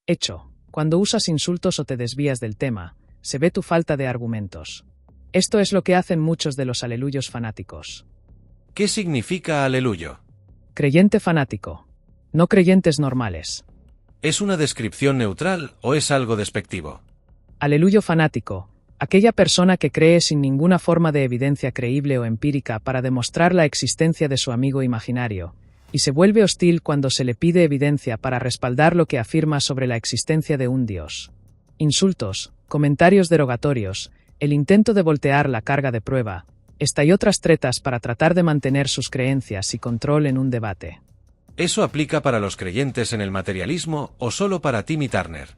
Hecho, cuando usas insultos o te desvías del tema, se ve tu falta de argumentos. Esto es lo que hacen muchos de los aleluyos fanáticos. ¿Qué significa aleluyo? Creyente fanático. No creyentes normales. ¿Es una descripción neutral o es algo despectivo? Aleluyo fanático. Aquella persona que cree sin ninguna forma de evidencia creíble o empírica para demostrar la existencia de su amigo imaginario, y se vuelve hostil cuando se le pide evidencia para respaldar lo que afirma sobre la existencia de un Dios. Insultos, comentarios derogatorios, el intento de voltear la carga de prueba, esta y otras tretas para tratar de mantener sus creencias y control en un debate. ¿Eso aplica para los creyentes en el materialismo o solo para Timmy Turner?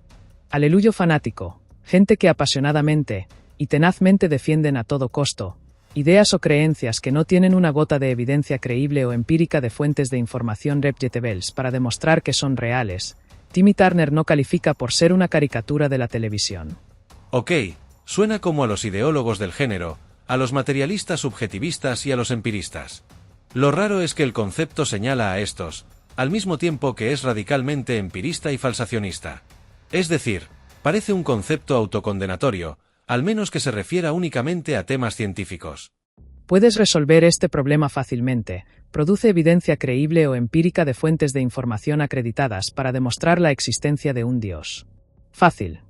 Aleluyo fanático. Gente que apasionadamente y tenazmente defienden a todo costo ideas o creencias que no tienen una gota de evidencia creíble o empírica de fuentes de información reputables para demostrar que son reales. Timmy Turner no califica por ser una caricatura de la televisión. Ok, suena como a los ideólogos del género, a los materialistas subjetivistas y a los empiristas. Lo raro es que el concepto señala a estos, al mismo tiempo que es radicalmente empirista y falsacionista. Es decir, parece un concepto autocondenatorio, al menos que se refiera únicamente a temas científicos. Puedes resolver este problema fácilmente. Produce evidencia creíble o empírica de fuentes de información acreditadas para demostrar la existencia de un Dios. Fácil.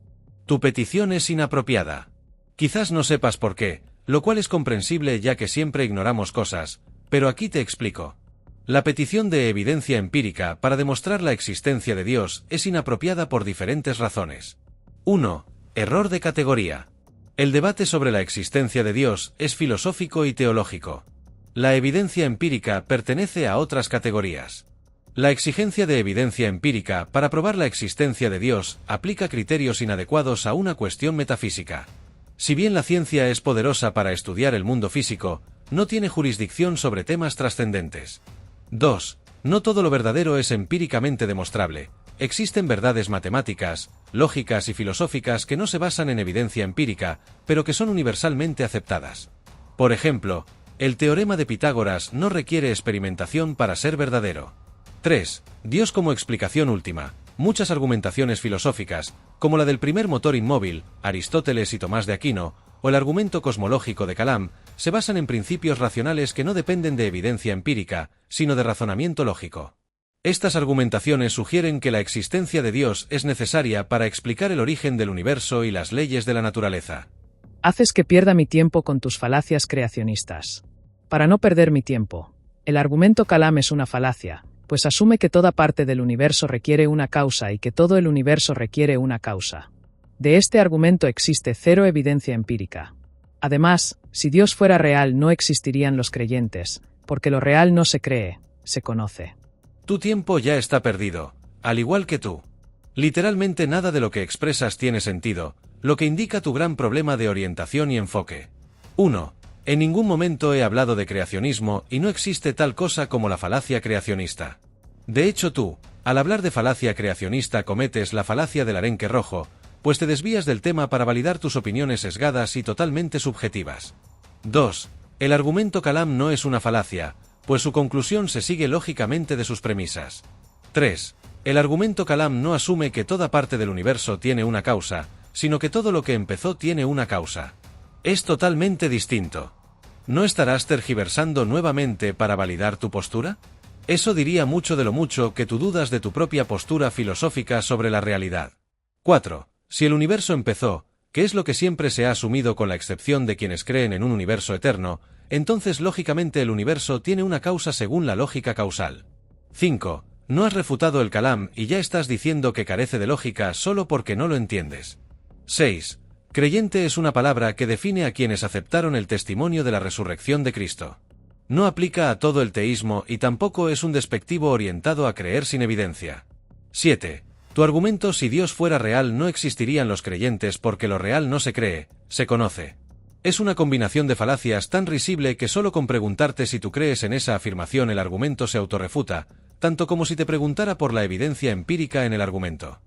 Tu petición es inapropiada. Quizás no sepas por qué, lo cual es comprensible ya que siempre ignoramos cosas, pero aquí te explico. La petición de evidencia empírica para demostrar la existencia de Dios es inapropiada por diferentes razones. 1. Error de categoría. El debate sobre la existencia de Dios es filosófico y teológico. La evidencia empírica pertenece a otras categorías. La exigencia de evidencia empírica para probar la existencia de Dios aplica criterios inadecuados a una cuestión metafísica. Si bien la ciencia es poderosa para estudiar el mundo físico, no tiene jurisdicción sobre temas trascendentes. 2. No todo lo verdadero es empíricamente demostrable. Existen verdades matemáticas, lógicas y filosóficas que no se basan en evidencia empírica, pero que son universalmente aceptadas. Por ejemplo, el teorema de Pitágoras no requiere experimentación para ser verdadero. 3. Dios como explicación última. Muchas argumentaciones filosóficas, como la del primer motor inmóvil, Aristóteles y Tomás de Aquino, o el argumento cosmológico de Kalam, se basan en principios racionales que no dependen de evidencia empírica, sino de razonamiento lógico. Estas argumentaciones sugieren que la existencia de Dios es necesaria para explicar el origen del universo y las leyes de la naturaleza. Haces que pierda mi tiempo con tus falacias creacionistas. Para no perder mi tiempo, el argumento Kalam es una falacia, pues asume que toda parte del universo requiere una causa y que todo el universo requiere una causa. De este argumento existe cero evidencia empírica. Además, si Dios fuera real no existirían los creyentes, porque lo real no se cree, se conoce. Tu tiempo ya está perdido, al igual que tú. Literalmente nada de lo que expresas tiene sentido, lo que indica tu gran problema de orientación y enfoque. 1. En ningún momento he hablado de creacionismo y no existe tal cosa como la falacia creacionista. De hecho tú, al hablar de falacia creacionista cometes la falacia del arenque rojo, pues te desvías del tema para validar tus opiniones sesgadas y totalmente subjetivas. 2. El argumento Kalam no es una falacia, pues su conclusión se sigue lógicamente de sus premisas. 3. El argumento Kalam no asume que toda parte del universo tiene una causa, sino que todo lo que empezó tiene una causa. Es totalmente distinto. ¿No estarás tergiversando nuevamente para validar tu postura? Eso diría mucho de lo mucho que tú dudas de tu propia postura filosófica sobre la realidad. 4. Si el universo empezó, que es lo que siempre se ha asumido con la excepción de quienes creen en un universo eterno, entonces lógicamente el universo tiene una causa según la lógica causal. 5. No has refutado el Kalam y ya estás diciendo que carece de lógica solo porque no lo entiendes. 6. Creyente es una palabra que define a quienes aceptaron el testimonio de la resurrección de Cristo. No aplica a todo el teísmo y tampoco es un despectivo orientado a creer sin evidencia. 7. Tu argumento si Dios fuera real no existirían los creyentes porque lo real no se cree, se conoce. Es una combinación de falacias tan risible que solo con preguntarte si tú crees en esa afirmación el argumento se autorrefuta, tanto como si te preguntara por la evidencia empírica en el argumento.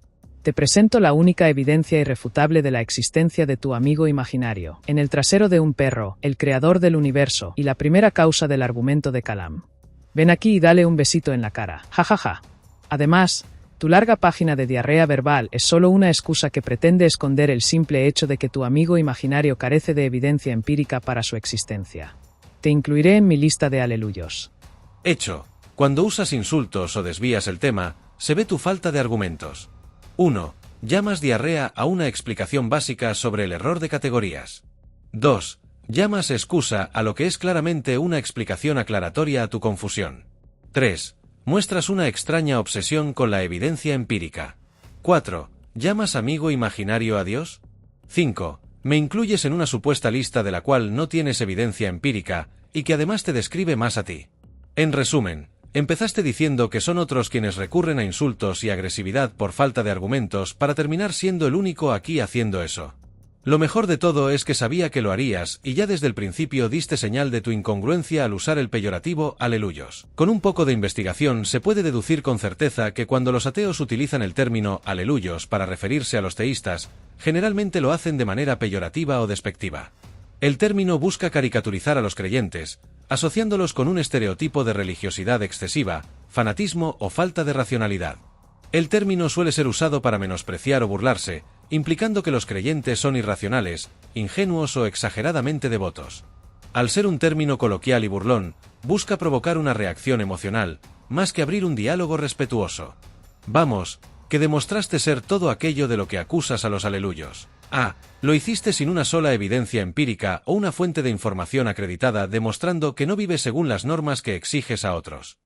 Te presento la única evidencia irrefutable de la existencia de tu amigo imaginario, en el trasero de un perro, el creador del universo, y la primera causa del argumento de Kalam. Ven aquí y dale un besito en la cara, jajaja. Además, Tu larga página de diarrea verbal es solo una excusa que pretende esconder el simple hecho de que tu amigo imaginario carece de evidencia empírica para su existencia. Te incluiré en mi lista de aleluyos. Hecho. Cuando usas insultos o desvías el tema, se ve tu falta de argumentos. 1. Llamas diarrea a una explicación básica sobre el error de categorías. 2. Llamas excusa a lo que es claramente una explicación aclaratoria a tu confusión. 3. Muestras una extraña obsesión con la evidencia empírica. 4. ¿Llamas amigo imaginario a Dios? 5. Me incluyes en una supuesta lista de la cual no tienes evidencia empírica y que además te describe más a ti. En resumen, empezaste diciendo que son otros quienes recurren a insultos y agresividad por falta de argumentos para terminar siendo el único aquí haciendo eso. Lo mejor de todo es que sabía que lo harías y ya desde el principio diste señal de tu incongruencia al usar el peyorativo aleluyos. Con un poco de investigación se puede deducir con certeza que cuando los ateos utilizan el término aleluyos para referirse a los teístas, generalmente lo hacen de manera peyorativa o despectiva. El término busca caricaturizar a los creyentes, asociándolos con un estereotipo de religiosidad excesiva, fanatismo o falta de racionalidad. El término suele ser usado para menospreciar o burlarse, implicando que los creyentes son irracionales, ingenuos o exageradamente devotos. Al ser un término coloquial y burlón, busca provocar una reacción emocional, más que abrir un diálogo respetuoso. Vamos, que demostraste ser todo aquello de lo que acusas a los aleluyos. Lo hiciste sin una sola evidencia empírica o una fuente de información acreditada demostrando que no vives según las normas que exiges a otros.